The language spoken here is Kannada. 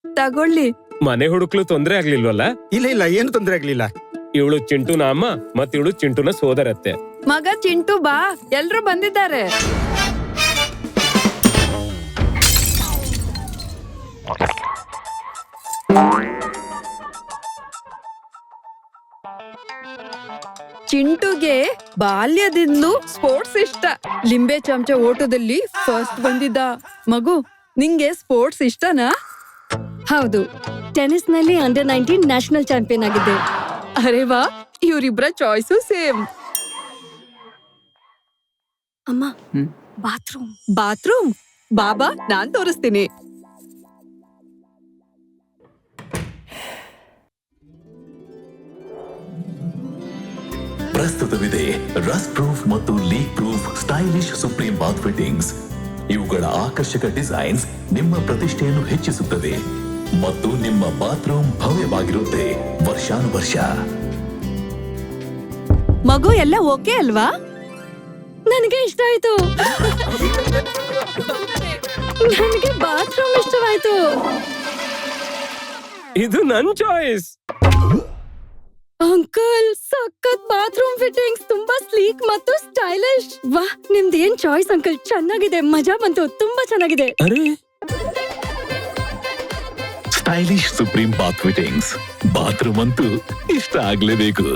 ತಗೊಳ್ಳಿ. ಮನೆ ಹುಡುಕ್ಲು ತೊಂದ್ರೆ ಆಗ್ಲಿಲ್ವಲ್ಲ? ಇಲ್ಲ ಏನು ತೊಂದ್ರೆ ಆಗ್ಲಿಲ್ಲ. ಇವಳು ಚಿಂಟುನ ಅಮ್ಮ ಮತ್ ಇವಳು ಚಿಂಟುನ ಸೋದರತ್ತೆ. ಮಗ ಚಿಂಟು ಬಾ, ಎಲ್ರು ಬಂದಿದ್ದಾರೆ. ಚಿಂಟುಗೆ ಬಾಲ್ಯದಿಂದಲೂ ಸ್ಪೋರ್ಟ್ಸ್ ಇಷ್ಟ. ಲಿಂಬೆ ಚಮಚ ಓಟದಲ್ಲಿ ಫಸ್ಟ್ ಬಂದಿದ್ದ. ಮಗು, ನಿಂಗೆ ಸ್ಪೋರ್ಟ್ಸ್ ಇಷ್ಟನಾ? ಹೌದು, ಟೆನ್ನಿಸ್ ನಲ್ಲಿ ಅಂಡರ್-19 ನ್ಯಾಷನಲ್ ಚಾಂಪಿಯನ್ ಆಗಿದ್ದೆ. ಅರೆ ವಾ, ಇವರಿಬ್ರ ಚಾಯ್ಸು ಸೇಮ್. ಅಮ್ಮ, ಬಾತ್ರೂಮ್. ಬಾತ್ರೂಮ್ ಬಾಬಾ, ನಾನ್ ತೋರಿಸ್ತೀನಿ. ಪ್ರಸ್ತುತವಿದೆ ರಸ್ಟ್ ಪ್ರೂಫ್ ಮತ್ತು leak proof stylish Supreme bath fittings. ಇವುಗಳ ಆಕರ್ಷಕ ಡಿಸೈನ್ಸ್ ನಿಮ್ಮ ಪ್ರತಿಷ್ಠೆಯನ್ನು ಹೆಚ್ಚಿಸುತ್ತದೆ ಮತ್ತು ನಿಮ್ಮ ಬಾತ್ರೂಮ್ ಭವ್ಯವಾಗಿರುತ್ತೆ ವರ್ಷಾನುವರ್ಷ. ಮಗು, ಎಲ್ಲ ಓಕೆ ಅಲ್ವಾ? ನನಗೆ ಇಷ್ಟ ಆಯ್ತು. ನನಗೆ ಬಾತ್ರೂಮ್ ಇಷ್ಟವಾಯ್ತು. ಇದು ನನ್ ಚಾಯ್ಸ್. ಅಂಕಲ್, ಸಖತ್ ಬಾತ್ರೂಮ್ ಫಿಟ್ಟಿಂಗ್ಸ್, ತುಂಬಾ ಸ್ಲೀಕ್ ಮತ್ತು ಸ್ಟೈಲಿಶ್. ವಾಹ್, ನಿಮ್ದು ಏನ್ ಚಾಯ್ಸ್ ಅಂಕಲ್, ಚೆನ್ನಾಗಿದೆ, ಮಜಾ ಬಂತು, ತುಂಬಾ ಚೆನ್ನಾಗಿದೆ. ಅರೆ, stylish Supreme bath fittings, bathroom ಅಂತೂ ಇಷ್ಟ ಆಗ್ಲೇಬೇಕು.